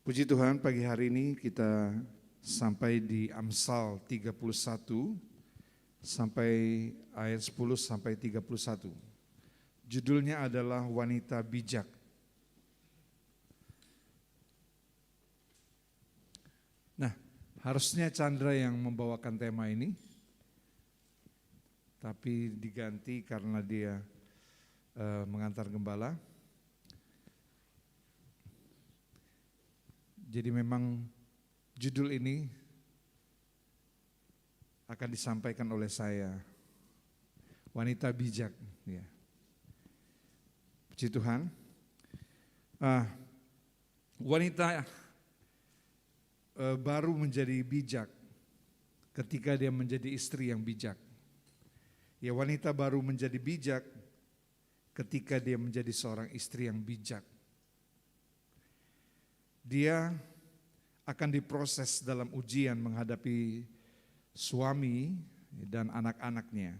Puji Tuhan, pagi hari ini kita sampai di Amsal 31 sampai ayat 10 sampai 31. Judulnya adalah wanita bijak. Nah, harusnya Chandra yang membawakan tema ini, tapi diganti karena dia mengantar gembala. Jadi memang judul ini akan disampaikan oleh saya, wanita bijak. Ya. Puji Tuhan. Wanita baru menjadi bijak ketika dia menjadi istri yang bijak. Ya, wanita baru menjadi bijak ketika dia menjadi seorang istri yang bijak. Dia akan diproses dalam ujian menghadapi suami dan anak-anaknya.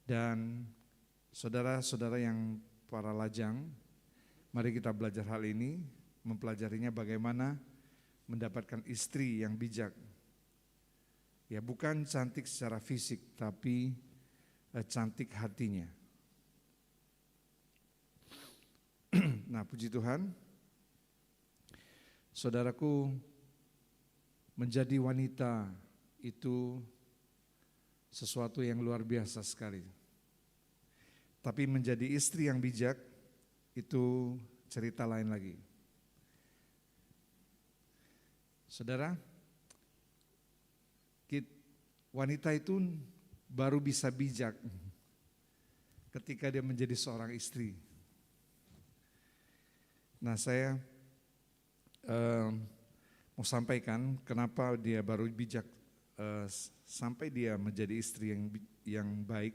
Dan saudara-saudara yang para lajang, mari kita belajar hal ini, mempelajarinya bagaimana mendapatkan istri yang bijak. Ya, bukan cantik secara fisik, tapi cantik hatinya. Nah, puji Tuhan. Saudaraku, menjadi wanita itu sesuatu yang luar biasa sekali. Tapi menjadi istri yang bijak itu cerita lain lagi. Saudara, wanita itu baru bisa bijak ketika dia menjadi seorang istri. Nah, saya mau sampaikan kenapa dia baru bijak sampai dia menjadi istri yang baik.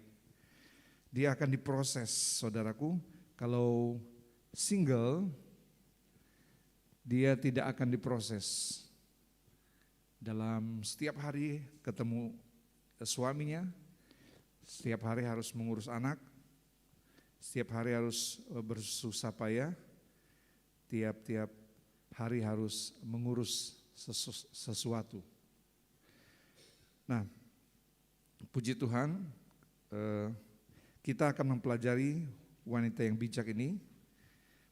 Dia akan diproses, saudaraku. Kalau single, dia tidak akan diproses. Dalam setiap hari ketemu suaminya, setiap hari harus mengurus anak, setiap hari harus bersusah payah, tiap-tiap hari harus mengurus sesuatu. Nah, puji Tuhan, kita akan mempelajari wanita yang bijak ini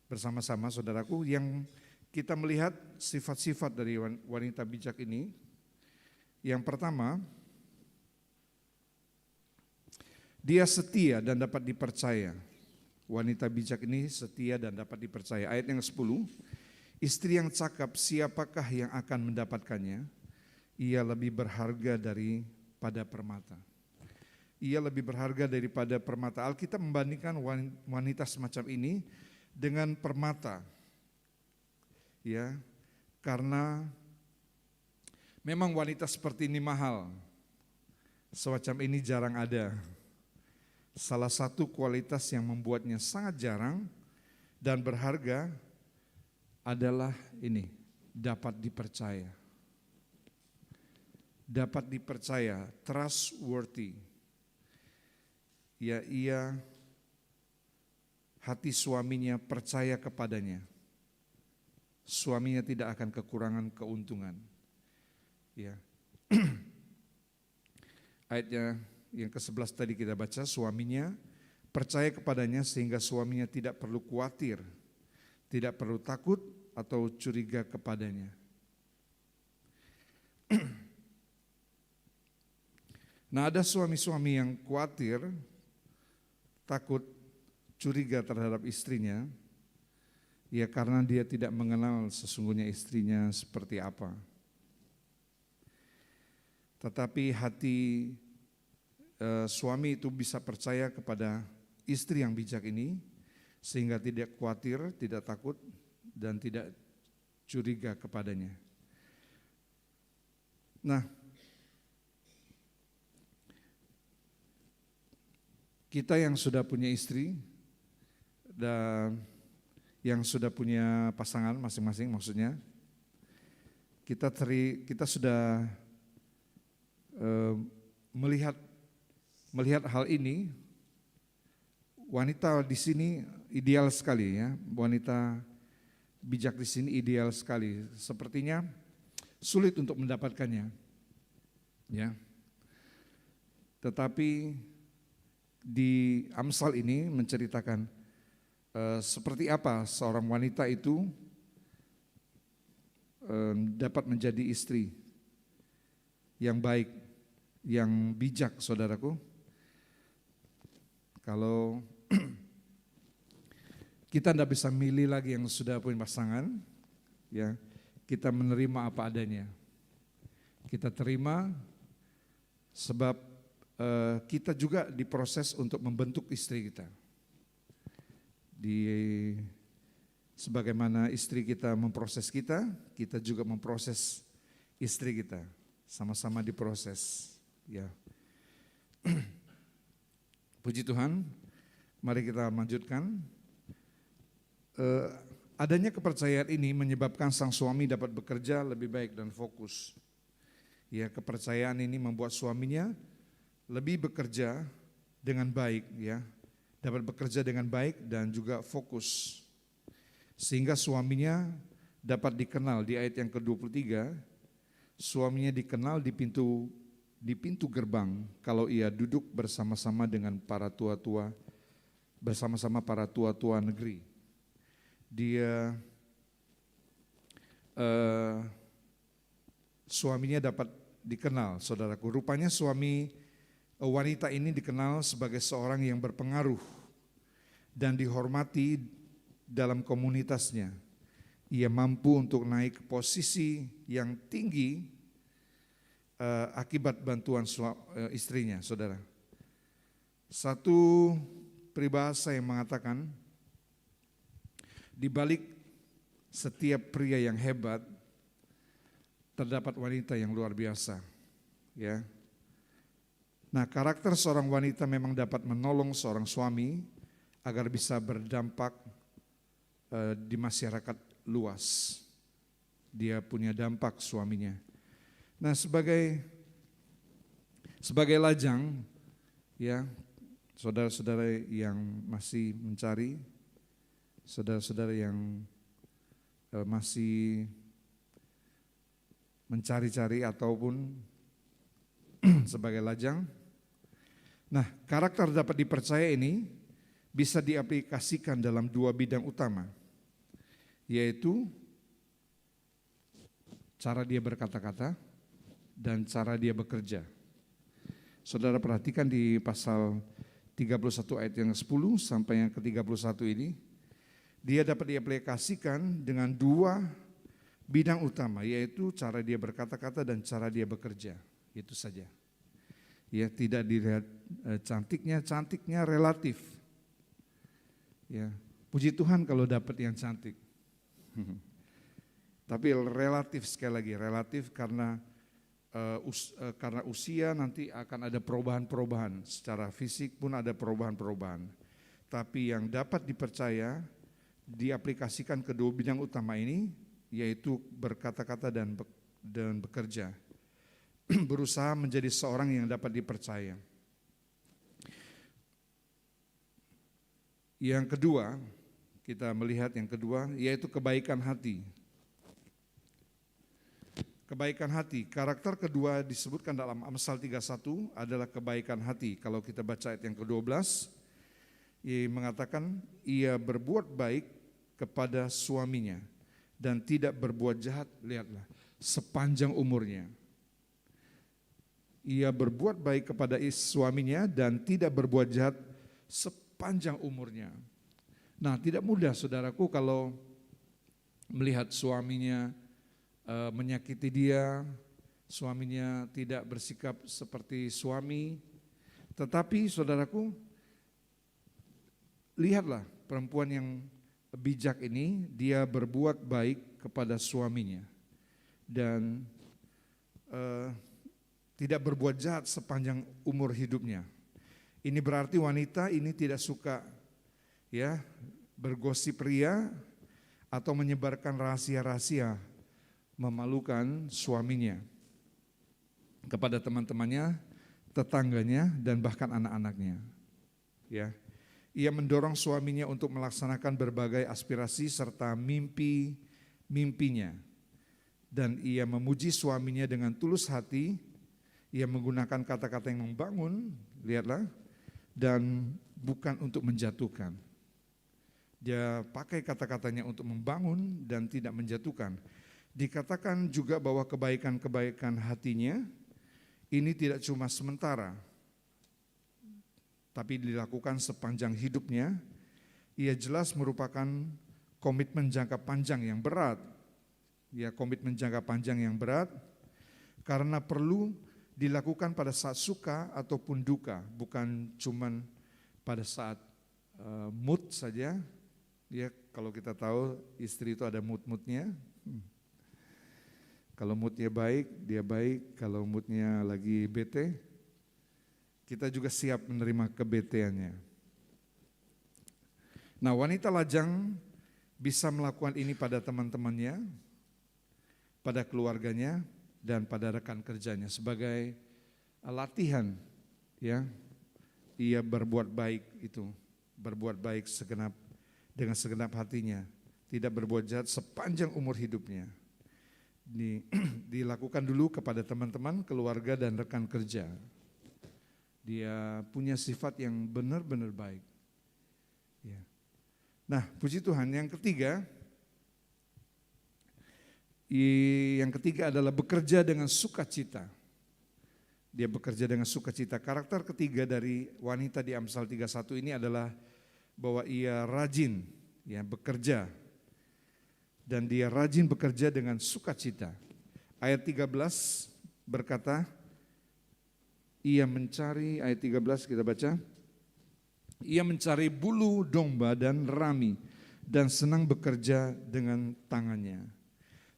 bersama-sama, saudaraku, yang kita melihat sifat-sifat dari wanita bijak ini. Yang pertama, dia setia dan dapat dipercaya. Wanita bijak ini setia dan dapat dipercaya. Ayat yang 10, istri yang cakap, siapakah yang akan mendapatkannya? Ia lebih berharga daripada permata. Ia lebih berharga daripada permata. Alkitab membandingkan wanita semacam ini dengan permata. Ya, karena memang wanita seperti ini mahal. Semacam ini jarang ada. Salah satu kualitas yang membuatnya sangat jarang dan berharga adalah ini, dapat dipercaya. Dapat dipercaya, trustworthy. Ya, hati suaminya percaya kepadanya. Suaminya tidak akan kekurangan keuntungan. Ya. Ayatnya yang ke-11 tadi kita baca, suaminya percaya kepadanya sehingga suaminya tidak perlu khawatir, tidak perlu takut atau curiga kepadanya. Nah, ada suami-suami yang khawatir, takut, curiga terhadap istrinya, ya karena dia tidak mengenal sesungguhnya istrinya seperti apa. Tetapi hati suami itu bisa percaya kepada istri yang bijak ini, sehingga tidak khawatir, tidak takut, dan tidak curiga kepadanya. Nah, kita yang sudah punya istri dan yang sudah punya pasangan masing-masing, maksudnya kita sudah melihat hal ini. Wanita di sini ideal sekali, ya, wanita bijak di sini ideal sekali. Sepertinya sulit untuk mendapatkannya. Ya. Tetapi di Amsal ini menceritakan seperti apa seorang wanita itu dapat menjadi istri yang baik, yang bijak, saudaraku. Kalau kita tidak bisa milih lagi yang sudah punya pasangan, ya kita menerima apa adanya. Kita terima sebab kita juga diproses untuk membentuk istri kita. Sebagaimana istri kita memproses kita, kita juga memproses istri kita. Sama-sama diproses. Ya. Puji Tuhan, mari kita lanjutkan. Adanya kepercayaan ini menyebabkan sang suami dapat bekerja lebih baik dan fokus. Ya, kepercayaan ini membuat suaminya lebih bekerja dengan baik, ya, dapat bekerja dengan baik dan juga fokus. Sehingga suaminya dapat dikenal di ayat yang ke-23, suaminya dikenal di pintu gerbang kalau ia duduk bersama-sama dengan para tua-tua, bersama-sama para tua-tua negeri. Dia suaminya dapat dikenal, saudaraku. Rupanya suami wanita ini dikenal sebagai seorang yang berpengaruh dan dihormati dalam komunitasnya. Ia mampu untuk naik ke posisi yang tinggi akibat bantuan istrinya, saudara. Satu peribahasa yang mengatakan, di balik setiap pria yang hebat terdapat wanita yang luar biasa, ya. Nah, karakter seorang wanita memang dapat menolong seorang suami agar bisa berdampak di masyarakat luas. Dia punya dampak suaminya. Nah, sebagai lajang, ya, saudara-saudara yang masih mencari, saudara-saudara yang masih mencari-cari ataupun sebagai lajang. Nah, karakter dapat dipercaya ini bisa diaplikasikan dalam dua bidang utama, yaitu cara dia berkata-kata dan cara dia bekerja. Saudara perhatikan di pasal 31 ayat yang 10 sampai yang ke-31 ini, dia dapat diaplikasikan dengan dua bidang utama, yaitu cara dia berkata-kata dan cara dia bekerja. Itu saja. Ya, tidak dilihat cantiknya relatif. Ya, puji Tuhan kalau dapat yang cantik. Tapi relatif, sekali lagi relatif karena usia nanti akan ada perubahan-perubahan, secara fisik pun ada perubahan-perubahan. Tapi yang dapat dipercaya diaplikasikan kedua bidang utama ini, yaitu berkata-kata dan bekerja. Berusaha menjadi seorang yang dapat dipercaya. Yang kedua, kita melihat yang kedua, yaitu kebaikan hati. Kebaikan hati, karakter kedua disebutkan dalam Amsal 31 adalah kebaikan hati. Kalau kita baca ayat yang ke-12, ia mengatakan ia berbuat baik kepada suaminya dan tidak berbuat jahat, lihatlah, sepanjang umurnya. Ia berbuat baik kepada suaminya dan tidak berbuat jahat sepanjang umurnya. Nah, tidak mudah, saudaraku, kalau melihat suaminya menyakiti dia, suaminya tidak bersikap seperti suami. Tetapi saudaraku, lihatlah perempuan yang bijak ini, dia berbuat baik kepada suaminya dan tidak berbuat jahat sepanjang umur hidupnya. Ini berarti wanita ini tidak suka, ya, bergosip ria atau menyebarkan rahasia-rahasia memalukan suaminya kepada teman-temannya, tetangganya, dan bahkan anak-anaknya. Ya, Ia mendorong suaminya untuk melaksanakan berbagai aspirasi serta mimpi-mimpinya. Dan ia memuji suaminya dengan tulus hati. Ia menggunakan kata-kata yang membangun, lihatlah, dan bukan untuk menjatuhkan. Dia pakai kata-katanya untuk membangun dan tidak menjatuhkan. Dikatakan juga bahwa kebaikan-kebaikan hatinya ini tidak cuma sementara, tapi dilakukan sepanjang hidupnya. Ia jelas merupakan komitmen jangka panjang yang berat. Ya, komitmen jangka panjang yang berat karena perlu dilakukan pada saat suka ataupun duka, bukan cuman pada saat mood saja. Ya, kalau kita tahu istri itu ada mood-moodnya. Kalau moodnya baik, dia baik. Kalau moodnya lagi bete, kita juga siap menerima kebeteannya. Nah, wanita lajang bisa melakukan ini pada teman-temannya, pada keluarganya, dan pada rekan kerjanya sebagai latihan. Ya, ia berbuat baik itu, berbuat baik dengan segenap hatinya, tidak berbuat jahat sepanjang umur hidupnya. Dilakukan dulu kepada teman-teman, keluarga, dan rekan kerja. Dia punya sifat yang benar-benar baik. Ya. Nah, puji Tuhan. Yang ketiga adalah bekerja dengan sukacita. Dia bekerja dengan sukacita. Karakter ketiga dari wanita di Amsal 31 ini adalah bahwa ia rajin, ya, bekerja. Dan dia rajin bekerja dengan sukacita. Ayat 13 berkata, ayat 13 kita baca. Ia mencari bulu domba dan rami dan senang bekerja dengan tangannya.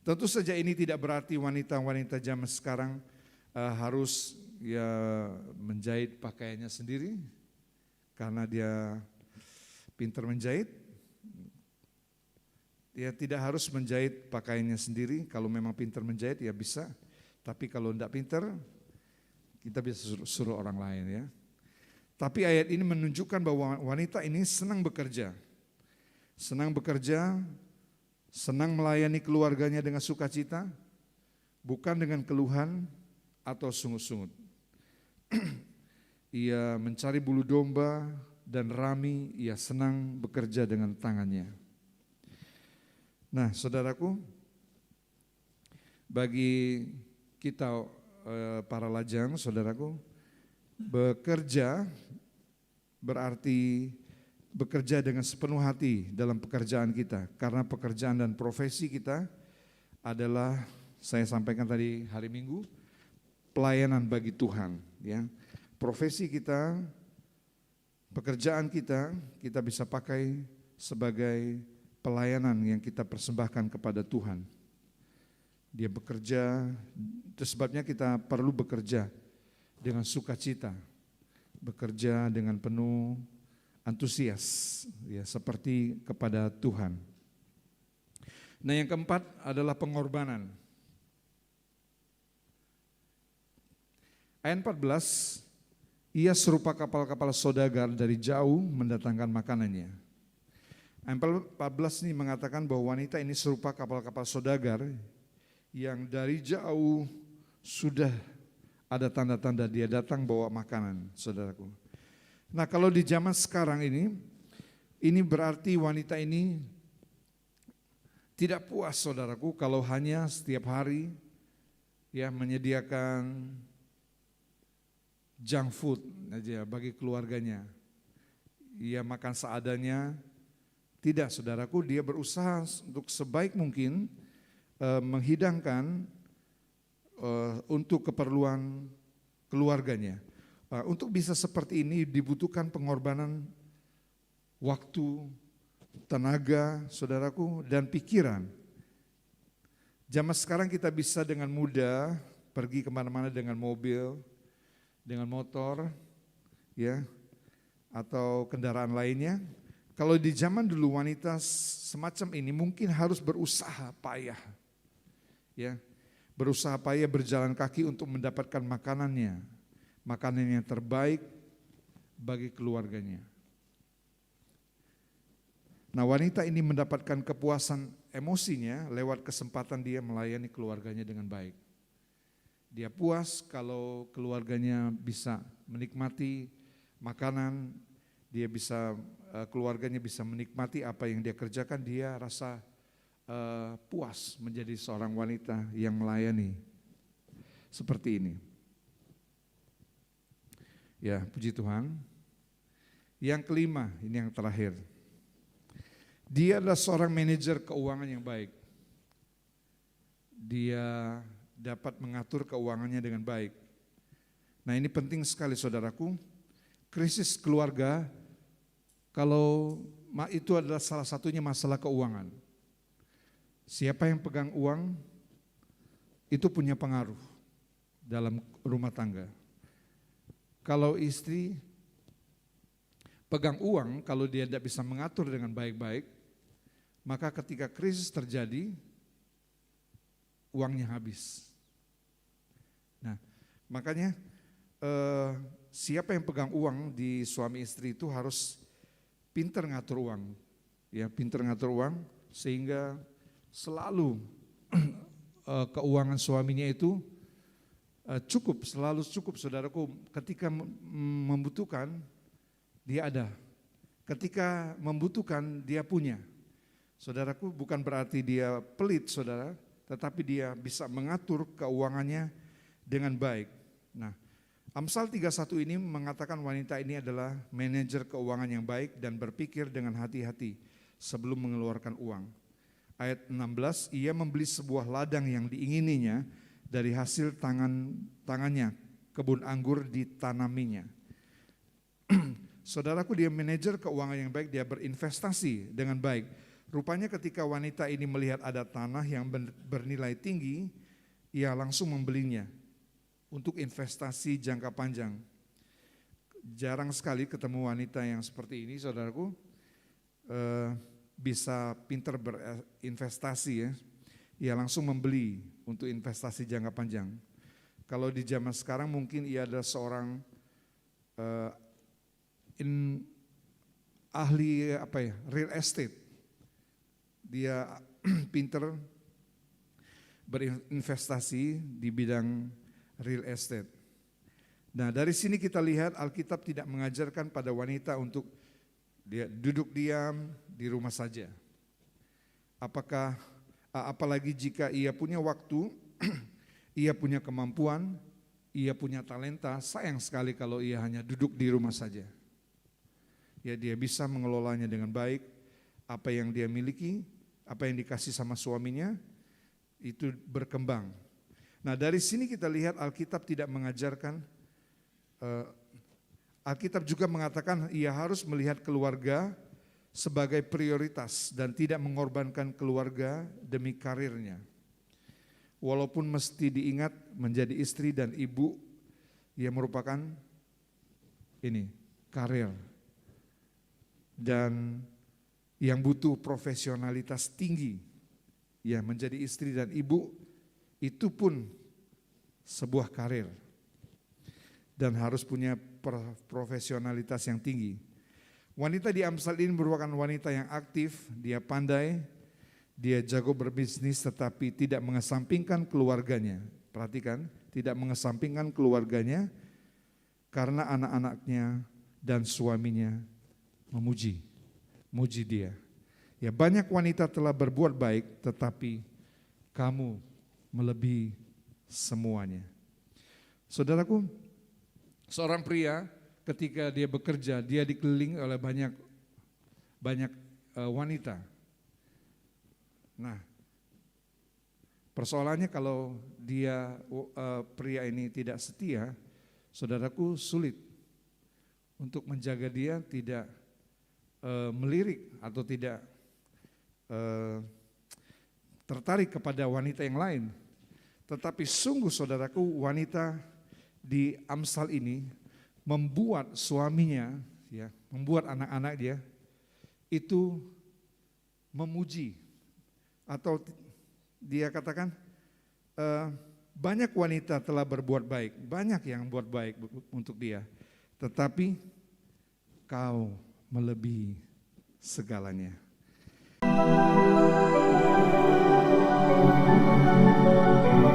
Tentu saja ini tidak berarti wanita-wanita zaman sekarang harus ya menjahit pakaiannya sendiri karena dia pintar menjahit. Dia tidak harus menjahit pakaiannya sendiri. Kalau memang pintar menjahit ya bisa. Tapi kalau tidak pintar, kita bisa suruh orang lain, ya. Tapi ayat ini menunjukkan bahwa wanita ini senang bekerja. Senang bekerja, senang melayani keluarganya dengan sukacita, bukan dengan keluhan atau sungut-sungut. Ia mencari bulu domba dan rami, ia senang bekerja dengan tangannya. Nah, saudaraku, bagi kita para lajang, saudaraku, bekerja berarti bekerja dengan sepenuh hati dalam pekerjaan kita. Karena pekerjaan dan profesi kita adalah, saya sampaikan tadi hari Minggu, pelayanan bagi Tuhan. Ya. Profesi kita, pekerjaan kita bisa pakai sebagai pelayanan yang kita persembahkan kepada Tuhan. Dia bekerja, itu sebabnya kita perlu bekerja dengan sukacita, bekerja dengan penuh antusias, ya, seperti kepada Tuhan. Nah, yang keempat adalah pengorbanan. Ayat 14, ia serupa kapal-kapal saudagar dari jauh mendatangkan makanannya. Ayat 14 ini mengatakan bahwa wanita ini serupa kapal-kapal saudagar yang dari jauh sudah ada tanda-tanda dia datang bawa makanan, saudaraku. Nah, kalau di zaman sekarang ini berarti wanita ini tidak puas, saudaraku, kalau hanya setiap hari ya menyediakan junk food aja bagi keluarganya. Ia makan seadanya. Tidak, saudaraku, dia berusaha untuk sebaik mungkin menghidangkan untuk keperluan keluarganya. Untuk bisa seperti ini dibutuhkan pengorbanan waktu, tenaga, saudaraku, dan pikiran. Zaman sekarang kita bisa dengan mudah pergi kemana-mana dengan mobil, dengan motor, ya, atau kendaraan lainnya. Kalau di zaman dulu wanita semacam ini mungkin harus berusaha payah, ya, berusaha payah berjalan kaki untuk mendapatkan makanan yang terbaik bagi keluarganya. Nah, wanita ini mendapatkan kepuasan emosinya lewat kesempatan dia melayani keluarganya dengan baik. Dia puas kalau keluarganya bisa menikmati makanan, dia bisa keluarganya bisa menikmati apa yang dia kerjakan, dia rasa puas menjadi seorang wanita yang melayani seperti ini. Ya, puji Tuhan. Yang kelima, ini yang terakhir. Dia adalah seorang manajer keuangan yang baik. Dia dapat mengatur keuangannya dengan baik. Nah, ini penting sekali saudaraku. Krisis keluarga, kalau itu adalah salah satunya masalah keuangan. Siapa yang pegang uang, itu punya pengaruh dalam rumah tangga. Kalau istri pegang uang, kalau dia tidak bisa mengatur dengan baik-baik, maka ketika krisis terjadi, uangnya habis. Nah, makanya siapa yang pegang uang di suami istri itu harus pintar ngatur uang, ya, pintar ngatur uang sehingga selalu keuangan suaminya itu cukup, selalu cukup, saudaraku. Ketika membutuhkan, dia ada. Ketika membutuhkan, dia punya. Saudaraku, bukan berarti dia pelit, saudara, tetapi dia bisa mengatur keuangannya dengan baik. Nah, Amsal 31 ini mengatakan wanita ini adalah manajer keuangan yang baik dan berpikir dengan hati-hati sebelum mengeluarkan uang. Ayat 16, ia membeli sebuah ladang yang diingininya dari hasil tangannya, kebun anggur ditanaminya. Saudaraku, dia manajer keuangan yang baik, dia berinvestasi dengan baik. Rupanya ketika wanita ini melihat ada tanah yang bernilai tinggi, ia langsung membelinya untuk investasi jangka panjang. Jarang sekali ketemu wanita yang seperti ini, saudaraku, bisa pintar berinvestasi ya. Ia langsung membeli untuk investasi jangka panjang. Kalau di zaman sekarang mungkin ia adalah seorang ahli real estate. Dia pintar berinvestasi di bidang real estate. Nah, dari sini kita lihat Alkitab tidak mengajarkan pada wanita untuk dia duduk diam di rumah saja. Apalagi jika ia punya waktu, ia punya kemampuan, ia punya talenta, sayang sekali kalau ia hanya duduk di rumah saja. Ya, dia bisa mengelolanya dengan baik, apa yang dia miliki, apa yang dikasih sama suaminya, itu berkembang. Nah, dari sini kita lihat Alkitab tidak mengajarkan, Alkitab juga mengatakan ia harus melihat keluarga sebagai prioritas dan tidak mengorbankan keluarga demi karirnya. Walaupun mesti diingat menjadi istri dan ibu, ia merupakan karir dan yang butuh profesionalitas tinggi. Ya, menjadi istri dan ibu itu pun sebuah karir dan harus punya profesionalitas yang tinggi. Wanita di Amsal ini merupakan wanita yang aktif, dia pandai, dia jago berbisnis tetapi tidak mengesampingkan keluarganya. Perhatikan, tidak mengesampingkan keluarganya karena anak-anaknya dan suaminya memuji dia. Ya, banyak wanita telah berbuat baik tetapi kamu melebihi semuanya. Saudaraku, seorang pria ketika dia bekerja, dia dikelilingi oleh banyak wanita. Nah, persoalannya kalau dia pria ini tidak setia, saudaraku, sulit untuk menjaga dia tidak melirik atau tidak tertarik kepada wanita yang lain. Tetapi sungguh saudaraku, wanita di Amsal ini membuat suaminya, ya, membuat anak-anak dia itu memuji, atau dia katakan banyak wanita telah berbuat baik, banyak yang buat baik untuk dia, tetapi kau melebihi segalanya.